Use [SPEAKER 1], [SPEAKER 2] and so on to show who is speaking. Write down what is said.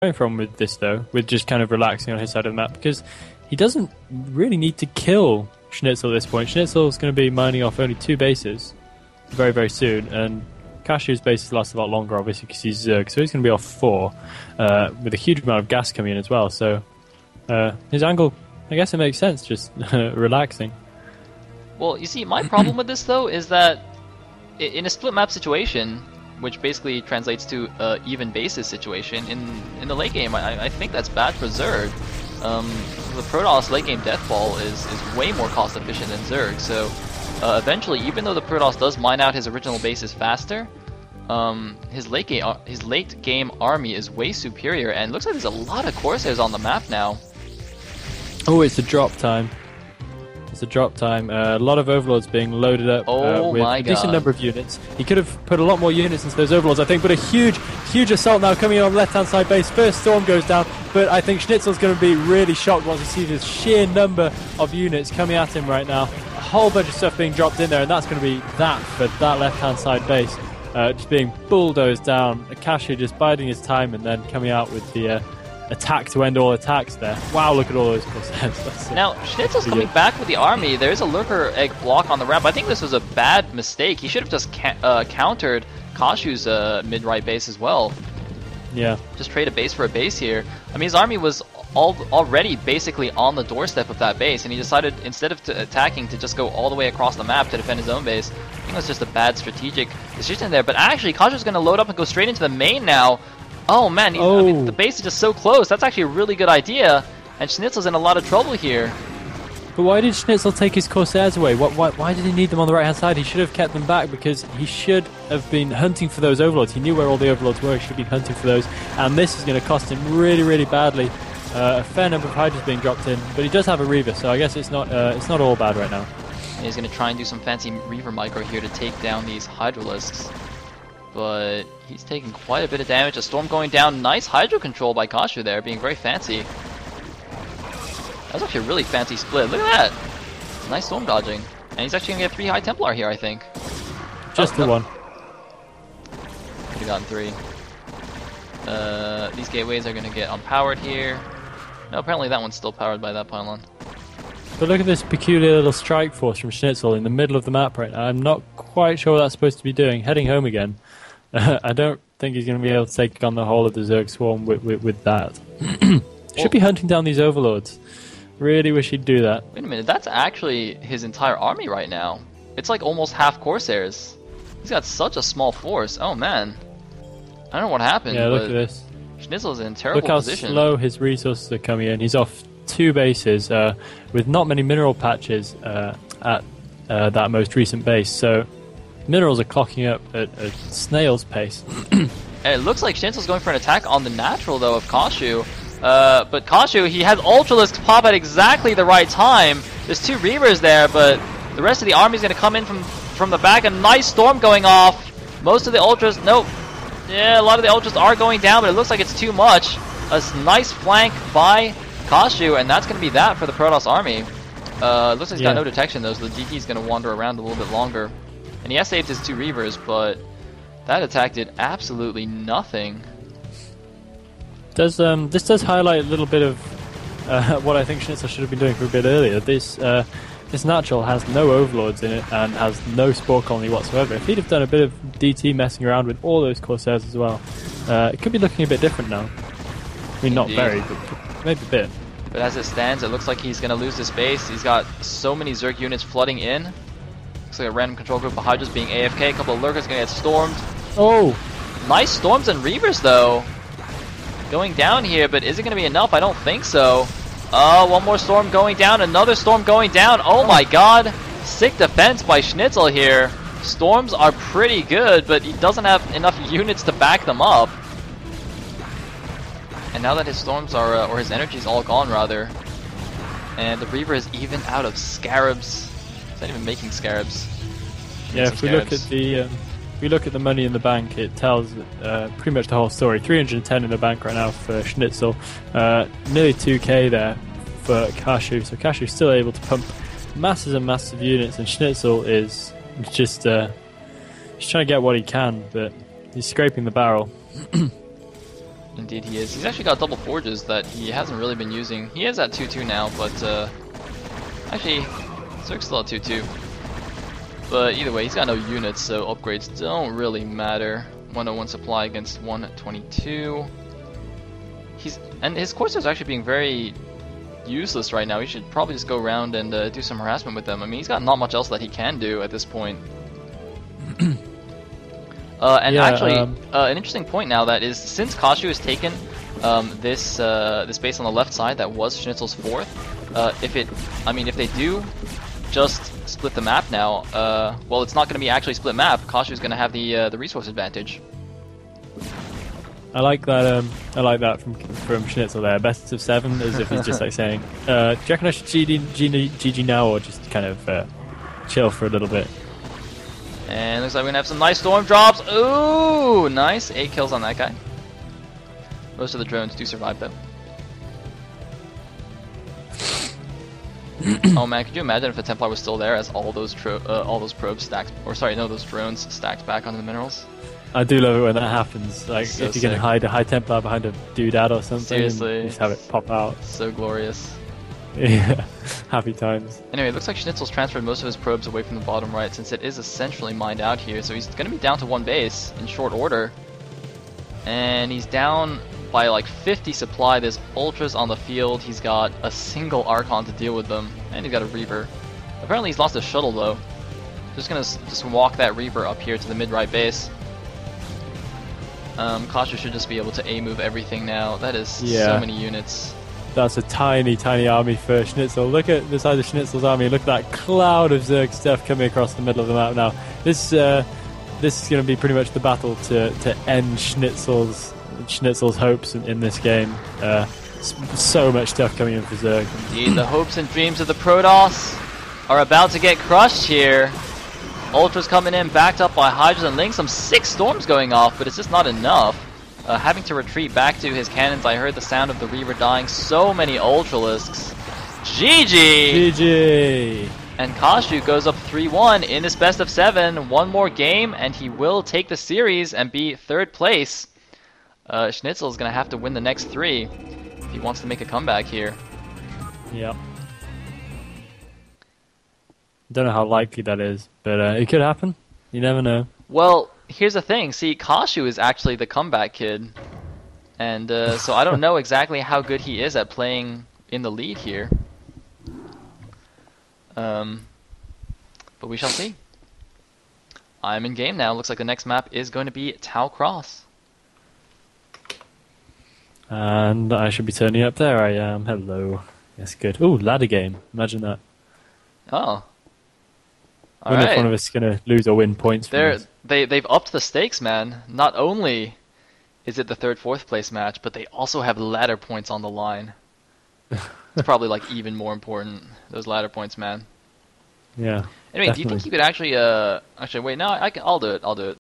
[SPEAKER 1] coming from with this, though, with just kind of relaxing on his side of the map, because he doesn't really need to kill SneazeL at this point. SneazeL's going to be mining off only 2 bases very, very soon, and kashu's bases last a lot longer, obviously, because he's Zerg, so he's going to be off 4, with a huge amount of gas coming in as well, so his angle, I guess it makes sense, just relaxing.
[SPEAKER 2] Well, you see, my problem with this, though, is that in a split map situation, which basically translates to even basis situation, in the late game, I think that's bad for Zerg. The Protoss late game deathball is way more cost efficient than Zerg, so eventually, even though the Protoss does mine out his original bases faster, his late game army is way superior, and it looks like there's a lot of Corsairs on the map now.
[SPEAKER 1] Oh, it's a drop time. It's a drop time. A lot of Overlords being loaded up with a decent number of units. He could have put a lot more units into those Overlords, I think, but a huge assault now coming on the left-hand side base. First Storm goes down, but I think SneazeL's going to be really shocked once he sees this sheer number of units coming at him right now. A whole bunch of stuff being dropped in there, and that's going to be that for that left-hand side base. Just being bulldozed down. kashu just biding his time and then coming out with the attack to end all attacks there. Wow, look at all those Corsairs.
[SPEAKER 2] Now, SneazeL's coming back with the army. There is a Lurker Egg block on the ramp. I think this was a bad mistake. He should have just countered kashu's mid-right base as well.
[SPEAKER 1] Yeah.
[SPEAKER 2] Just trade a base for a base here. I mean, his army was already basically on the doorstep of that base, and he decided, instead of attacking, to just go all the way across the map to defend his own base. I think that's just a bad strategic decision there. But actually, kashu's going to load up and go straight into the main now. Oh man, I mean, the base is just so close. That's actually a really good idea, and SneazeL's in a lot of trouble here.
[SPEAKER 1] But why did SneazeL take his Corsairs away? Why did he need them on the right-hand side? He should have kept them back, because he should have been hunting for those Overlords. He knew where all the Overlords were. He should have been hunting for those, and this is going to cost him really, really badly. A fair number of Hydras being dropped in, but he does have a Reaver, so I guess it's not all bad right now.
[SPEAKER 2] And he's going to try and do some fancy Reaver micro here to take down these Hydralisks. But he's taking quite a bit of damage. A Storm going down. Nice Hydro control by kashu there, being very fancy. That was actually a really fancy split. Look at that! Nice Storm dodging. And he's actually going to get 3 High Templar here, I think.
[SPEAKER 1] Just the one.
[SPEAKER 2] Could have gotten 3. These gateways are going to get unpowered here. No, apparently that one's still powered by that pylon.
[SPEAKER 1] But look at this peculiar little strike force from SneazeL in the middle of the map right now. I'm not quite sure what that's supposed to be doing. Heading home again. I don't think he's going to be able to take on the whole of the Zerg swarm with that. Should be hunting down these Overlords. Really wish he'd do that.
[SPEAKER 2] Wait a minute, that's actually his entire army right now. It's like almost half Corsairs. He's got such a small force. Oh man. I don't know what happened.
[SPEAKER 1] Yeah, look at this.
[SPEAKER 2] SneazeL's in a terrible position.
[SPEAKER 1] Look how slow his resources are coming in. He's off 2 bases with not many mineral patches at that most recent base. So minerals are clocking up at a snail's pace.
[SPEAKER 2] It looks like SneazeL's going for an attack on the natural, though, of kashu. But kashu, he has Ultralisks pop at exactly the right time. There's 2 Reavers there, but the rest of the army is going to come in from the back. A nice Storm going off. Most of the Ultras, nope. Yeah, a lot of the Ultras are going down, but it looks like it's too much. A nice flank by kashu, and that's going to be that for the Protoss army. Looks like he's got no detection, though, so the DT is going to wander around a little bit longer. And he has saved his 2 Reavers, but that attack did absolutely nothing.
[SPEAKER 1] This does highlight a little bit of what I think SneazeL should have been doing for a bit earlier. This natural has no Overlords in it and has no Spore Colony whatsoever. If he'd have done a bit of DT messing around with all those Corsairs as well, it could be looking a bit different now. I mean, not very, but maybe a bit.
[SPEAKER 2] But as it stands, it looks like he's going to lose this base. He's got so many Zerg units flooding in. Looks like a random control group of Hydras being AFK. A couple of Lurkers going to get stormed.
[SPEAKER 1] Oh!
[SPEAKER 2] Nice Storms and Reavers, though. Going down here, but is it going to be enough? I don't think so. One more Storm going down. Another Storm going down. Oh my god. Sick defense by SneazeL here. Storms are pretty good, but he doesn't have enough units to back them up. And now that his Storms are, or his energy is all gone, rather. And the Reaver is even out of Scarabs. He's not even making Scarabs.
[SPEAKER 1] Yeah, if we look at the money in the bank, it tells pretty much the whole story. 310 in the bank right now for SneazeL. Nearly 2k there for kashu. So kashu's still able to pump masses and masses of units, and SneazeL is just he's trying to get what he can, but he's scraping the barrel.
[SPEAKER 2] Indeed he is. He's actually got double forges that he hasn't really been using. He is at 2-2 now, but actually, Zerg's still at 2-2. But either way, he's got no units, so upgrades don't really matter. 101 supply against 122. And his coursers are actually being very useless right now. He should probably just go around and do some harassment with them. I mean, he's got not much else that he can do at this point. And
[SPEAKER 1] yeah,
[SPEAKER 2] actually, an interesting point now that is, since Kashu has taken this base on the left side that was SneazeL's fourth, if they do just split the map now, well, it's not going to be actually split map. Kashu's going to have the resource advantage.
[SPEAKER 1] I like that. I like that from SneazeL there. Best of 7, as if he's just like saying, "Do you reckon I should GG now, or just kind of chill for a little bit?"
[SPEAKER 2] And looks like we're gonna have some nice storm drops. Ooh, nice. 8 kills on that guy. Most of the drones do survive though. Oh man, could you imagine if the Templar was still there as all those probes stacked, or sorry, no, those drones stacked back onto the minerals?
[SPEAKER 1] I do love it when that happens. Like
[SPEAKER 2] So
[SPEAKER 1] if you can
[SPEAKER 2] sick.
[SPEAKER 1] hide a high Templar behind a doodad or something,
[SPEAKER 2] Seriously.
[SPEAKER 1] and just have it pop out.
[SPEAKER 2] So glorious.
[SPEAKER 1] Yeah, happy times.
[SPEAKER 2] Anyway, it looks like SneazeL's transferred most of his probes away from the bottom right, since it is essentially mined out here, so he's going to be down to 1 base in short order. And he's down by like 50 supply. There's ultras on the field. He's got a single Archon to deal with them, and he's got a Reaver. Apparently he's lost his shuttle though. Just gonna walk that Reaver up here to the mid-right base. Kashu should just be able to A-move everything now. That is so many units.
[SPEAKER 1] That's a tiny, tiny army for SneazeL. Look at the size of SneazeL's army. Look at that cloud of Zerg stuff coming across the middle of the map now. This is going to be pretty much the battle to end SneazeL's hopes in this game. So much stuff coming in for Zerg.
[SPEAKER 2] Indeed, the hopes and dreams of the Protoss are about to get crushed here. Ultras coming in, backed up by Hydras and Link. Some 6 storms going off, but it's just not enough. Having to retreat back to his cannons. I heard the sound of the Reaver dying. So many Ultralisks. GG!
[SPEAKER 1] GG!
[SPEAKER 2] And Kashu goes up 3-1 in this best of 7. One more game, and he will take the series and be 3rd place. SneazeL is going to have to win the next 3 if he wants to make a comeback here.
[SPEAKER 1] Yep. Don't know how likely that is, but it could happen. You never know.
[SPEAKER 2] Well, here's the thing. See, Kashu is actually the comeback kid. And so I don't know exactly how good he is at playing in the lead here. But we shall see. I'm in game now. Looks like the next map is going to be Tau Cross.
[SPEAKER 1] And I should be turning up. There I am. Hello. Yes, good. Ooh, ladder game. Imagine that.
[SPEAKER 2] Oh.
[SPEAKER 1] I wonder if one of us is going to lose or win points from this.
[SPEAKER 2] They've upped the stakes, man. Not only is it the 3rd, 4th place match, but they also have ladder points on the line. It's probably like even more important, those ladder points, man.
[SPEAKER 1] Yeah.
[SPEAKER 2] Anyway,
[SPEAKER 1] definitely.
[SPEAKER 2] do you think you could actually wait, no, I'll do it.